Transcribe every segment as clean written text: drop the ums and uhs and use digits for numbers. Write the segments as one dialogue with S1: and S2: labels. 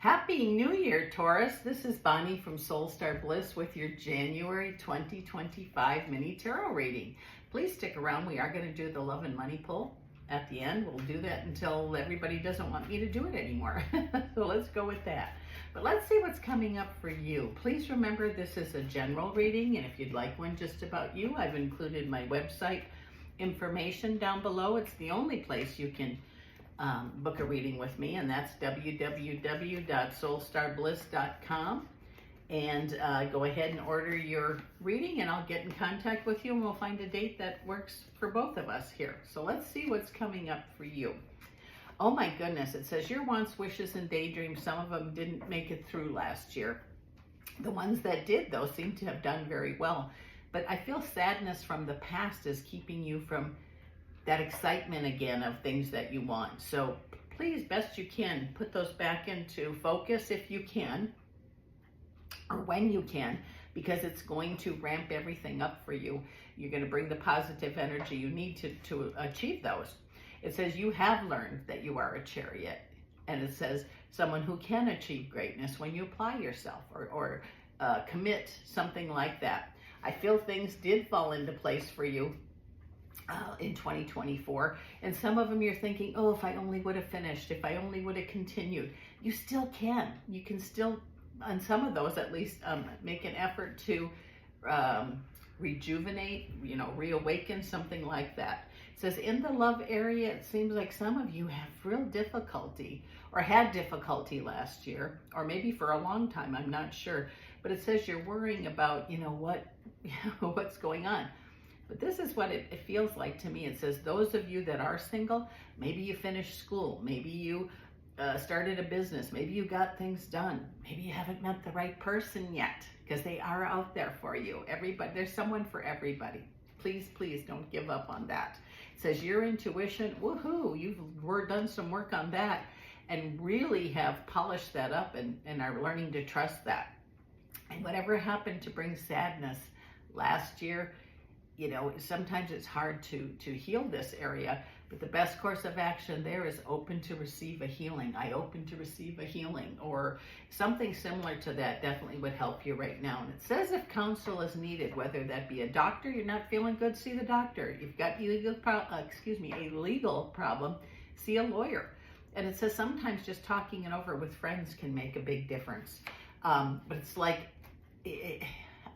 S1: Happy New Year, Taurus. This is Bonnie from Soul Star Bliss with your January 2025 mini tarot reading. Please stick around. We are going to do the love and money pull at the end. We'll do that until everybody doesn't want me to do it anymore. So let's go with that. But let's see what's coming up for you. Please remember this is a general reading, and if you'd like one just about you, I've included my website information down below. It's the only place you can book a reading with me, and that's www.soulstarbliss.com. And go ahead and order your reading, and I'll get in contact with you, and we'll find a date that works for both of us here. So let's see what's coming up for you. Oh my goodness, it says your wants, wishes, and daydreams, some of them didn't make it through last year. The ones that did, though, seem to have done very well. But I feel sadness from the past is keeping you from that excitement again of things that you want. So please, best you can, put those back into focus if you can, or when you can, because it's going to ramp everything up for you. You're going to bring the positive energy you need to achieve those. It says you have learned that you are a chariot, and it says someone who can achieve greatness when you apply yourself or commit, something like that. I feel things did fall into place for you in 2024, and some of them you're thinking, oh, if I only would have finished, if I only would have continued. You still can. You can still, on some of those at least, make an effort to rejuvenate, reawaken, something like that. It says in the love area, it seems like some of you have real difficulty or had difficulty last year, or maybe for a long time, I'm not sure. But it says you're worrying about, what's going on. But this is what it feels like to me. It says those of you that are single, maybe you finished school, maybe you started a business, maybe you got things done, maybe you haven't met the right person yet, because they are out there for you. Everybody, there's someone for everybody. Please, please don't give up on that. It says your intuition, woohoo, you've done some work on that and really have polished that up and are learning to trust that. And whatever happened to bring sadness last year, sometimes it's hard to heal this area, but the best course of action there is open to receive a healing. I open to receive a healing, or something similar to that definitely would help you right now. And it says if counsel is needed, whether that be a doctor, you're not feeling good, see the doctor. You've got a legal problem, see a lawyer. And it says sometimes just talking it over with friends can make a big difference. But it's like,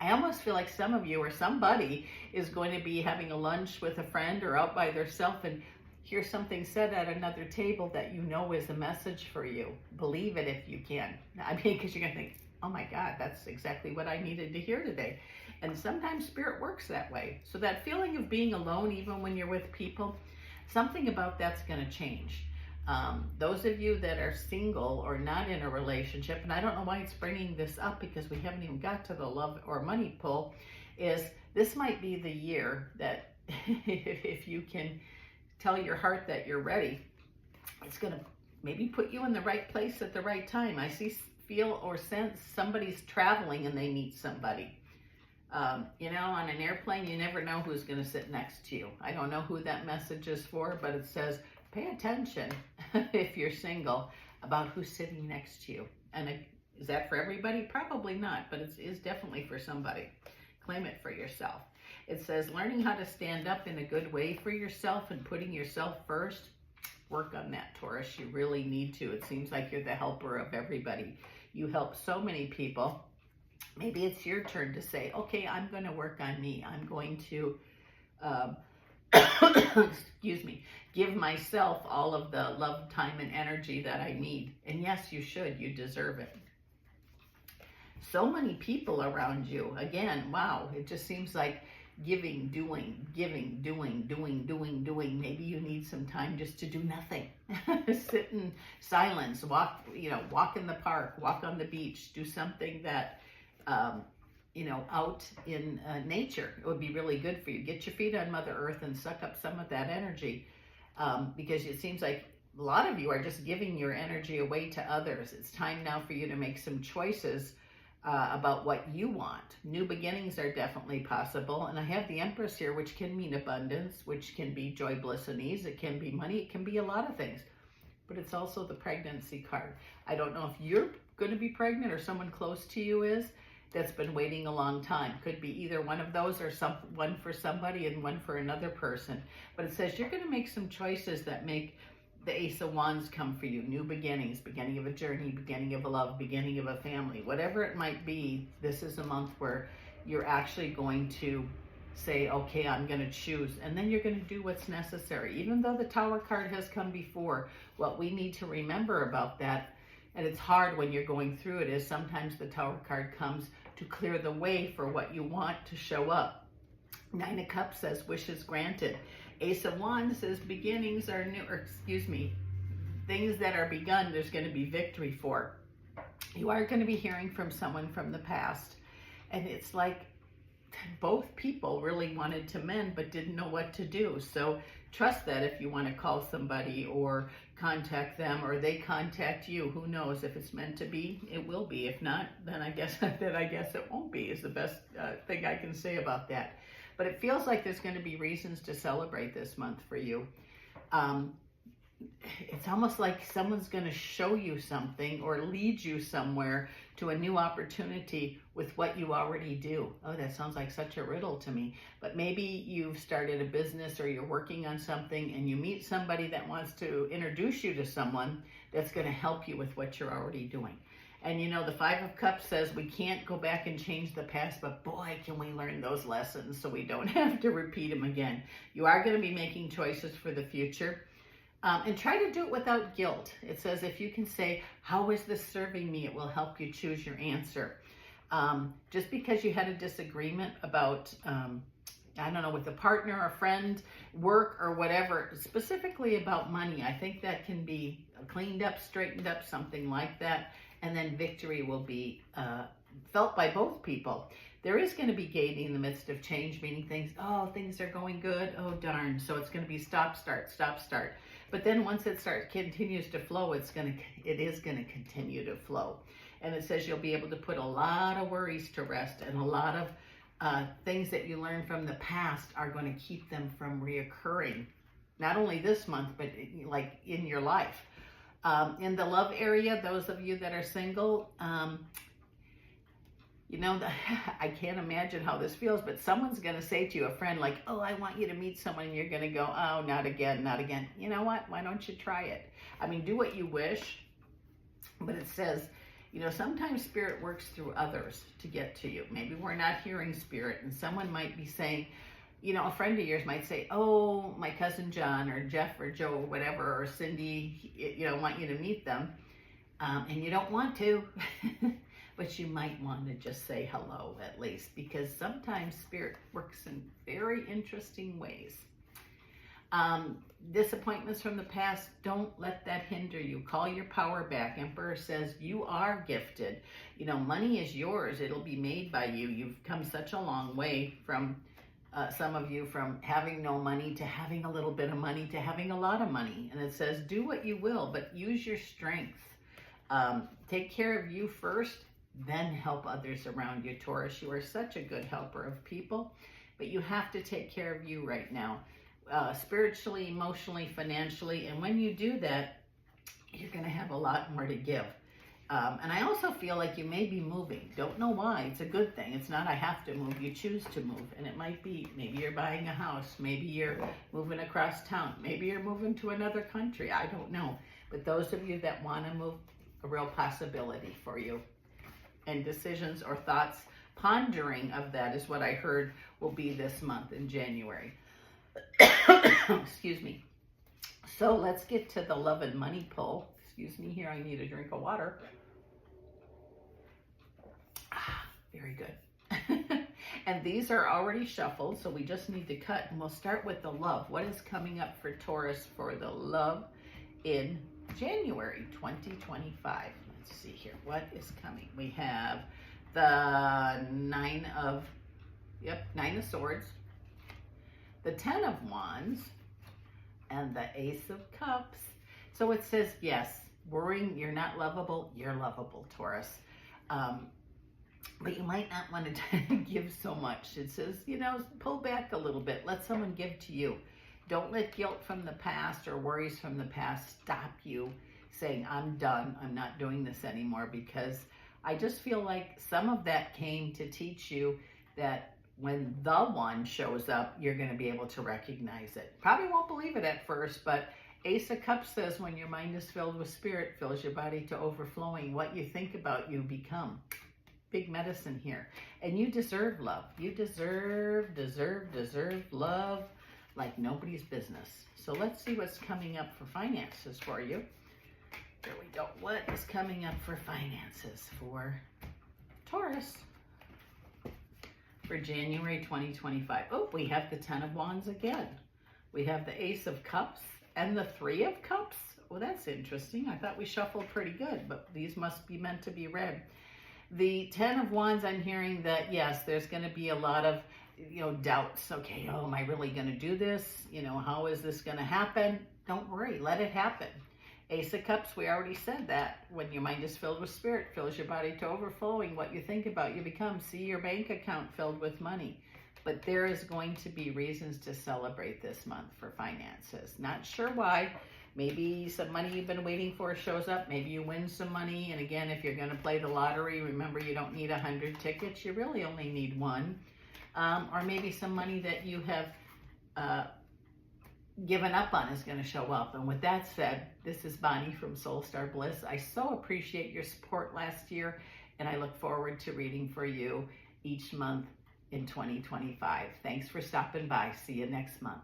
S1: I almost feel like some of you or somebody is going to be having a lunch with a friend or out by themselves and hear something said at another table that is a message for you. Believe it if you can. Because you're going to think, oh my God, that's exactly what I needed to hear today. And sometimes spirit works that way. So that feeling of being alone, even when you're with people, something about that's going to change. Those of you that are single or not in a relationship, and I don't know why it's bringing this up because we haven't even got to the love or money pull, is this might be the year that if you can tell your heart that you're ready, it's going to maybe put you in the right place at the right time. I feel or sense somebody's traveling and they meet somebody. On an airplane, you never know who's going to sit next to you. I don't know who that message is for, but it says, pay attention if you're single about who's sitting next to you. And is that for everybody? Probably not, but it is definitely for somebody. Claim it for yourself. It says learning how to stand up in a good way for yourself and putting yourself first. Work on that, Taurus. You really need to. It seems like you're the helper of everybody. You help so many people. Maybe it's your turn to say, okay, I'm going to work on me. I'm going to give myself all of the love, time, and energy that I need. And yes, you should. You deserve it. So many people around you. Again, wow, it just seems like giving, doing. Maybe you need some time just to do nothing. Sit in silence, walk in the park, walk on the beach, do something that out in nature. It would be really good for you. Get your feet on Mother Earth and suck up some of that energy, because it seems like a lot of you are just giving your energy away to others. It's time now for you to make some choices about what you want. New beginnings are definitely possible. And I have the Empress here, which can mean abundance, which can be joy, bliss, and ease. It can be money. It can be a lot of things. but it's also the pregnancy card. I don't know if you're going to be pregnant or someone close to you is that's been waiting a long time. Could be either one of those or one for somebody and one for another person. But it says you're going to make some choices that make the Ace of Wands come for you. New beginnings, beginning of a journey, beginning of a love, beginning of a family. Whatever it might be, this is a month where you're actually going to say, okay, I'm going to choose. And then you're going to do what's necessary. Even though the Tower card has come before, what we need to remember about that, and it's hard when you're going through it, is sometimes the Tower card comes to clear the way for what you want to show up. Nine of Cups says wishes granted. Ace of Wands says beginnings are new, or excuse me, things that are begun, there's going to be victory for. You are going to be hearing from someone from the past. And it's like both people really wanted to mend but didn't know what to do. So trust that if you want to call somebody or contact them or they contact you, who knows, if it's meant to be, it will be. If not, then I guess it won't be, is the best thing I can say about that. But it feels like there's going to be reasons to celebrate this month for you. It's almost like someone's going to show you something or lead you somewhere to a new opportunity with what you already do. Oh, that sounds like such a riddle to me. But maybe you've started a business or you're working on something and you meet somebody that wants to introduce you to someone that's going to help you with what you're already doing. And you know, the Five of Cups says we can't go back and change the past, but boy, can we learn those lessons so we don't have to repeat them again. You are going to be making choices for the future. And try to do it without guilt. It says if you can say, how is this serving me? It will help you choose your answer. Just because you had a disagreement about, I don't know, with a partner, a friend, work, or whatever, specifically about money, I think that can be cleaned up, straightened up, something like that. And then victory will be felt by both people. There is going to be gaining in the midst of change, meaning things are going good. Oh, darn. So it's going to be stop, start, stop, start. But then once it continues to flow, it is going to continue to flow. And it says you'll be able to put a lot of worries to rest, and a lot of things that you learned from the past are going to keep them from reoccurring. Not only this month, but like in your life. In the love area, those of you that are single, you know, I can't imagine how this feels, but someone's going to say to you, a friend, like, oh, I want you to meet someone, and you're going to go, oh, not again, not again. You know what? Why don't you try it? I mean, do what you wish, but it says, you know, sometimes spirit works through others to get to you. Maybe we're not hearing spirit, and someone might be saying, you know, a friend of yours might say, oh, my cousin John or Jeff or Joe or whatever, or Cindy, you know, want you to meet them, and you don't want to. But you might want to just say hello at least, because sometimes spirit works in very interesting ways. Disappointments from the past, don't let that hinder you. Call your power back. Emperor says you are gifted. You know, money is yours. It'll be made by you. You've come such a long way from some of you, from having no money to having a little bit of money to having a lot of money. And it says do what you will, but use your strength. Take care of you first, then help others around you, Taurus. You are such a good helper of people, but you have to take care of you right now, spiritually, emotionally, financially. And when you do that, you're going to have a lot more to give. And I also feel like you may be moving. Don't know why. It's a good thing. It's not I have to move. You choose to move. And it might be, maybe you're buying a house. Maybe you're moving across town. Maybe you're moving to another country. I don't know. But those of you that want to move, a real possibility for you. And decisions or thoughts, pondering of that is what I heard will be this month in January. Excuse me. So let's get to the love and money pull. Excuse me here, I need a drink of water. Very good. And these are already shuffled, so we just need to cut. And we'll start with the love. What is coming up for Taurus for the love in January 2025? Let's see here. What is coming? We have the Nine of Swords, the Ten of Wands, and the Ace of Cups. So it says, yes, worrying, you're not lovable, you're lovable, Taurus. But you might not want to give so much. It says, you know, pull back a little bit. Let someone give to you. Don't let guilt from the past or worries from the past stop you saying, I'm done, I'm not doing this anymore, because I just feel like some of that came to teach you that when the one shows up, you're going to be able to recognize it. Probably won't believe it at first, but Ace of Cups says when your mind is filled with spirit, fills your body to overflowing. What you think about, you become. Big medicine here. And you deserve love. You deserve love like nobody's business. So let's see what's coming up for finances for you. There we go. What is coming up for finances for Taurus for January 2025? Oh, we have the Ten of Wands again. We have the Ace of Cups and the Three of Cups. Well, that's interesting. I thought we shuffled pretty good, but these must be meant to be read. The Ten of Wands, I'm hearing that, yes, there's going to be a lot of, doubts. Okay, oh, am I really going to do this? How is this going to happen? Don't worry. Let it happen. Ace of Cups, we already said that. When your mind is filled with spirit, fills your body to overflowing. What you think about, you become. See your bank account filled with money. But there is going to be reasons to celebrate this month for finances. Not sure why. Maybe some money you've been waiting for shows up. Maybe you win some money. And again, if you're going to play the lottery, remember you don't need 100 tickets. You really only need one. Or maybe some money that you have given up on is going to show up. And with that said, this is Bonnie from Soul Star Bliss. I so appreciate your support last year, and I look forward to reading for you each month in 2025. Thanks for stopping by. See you next month.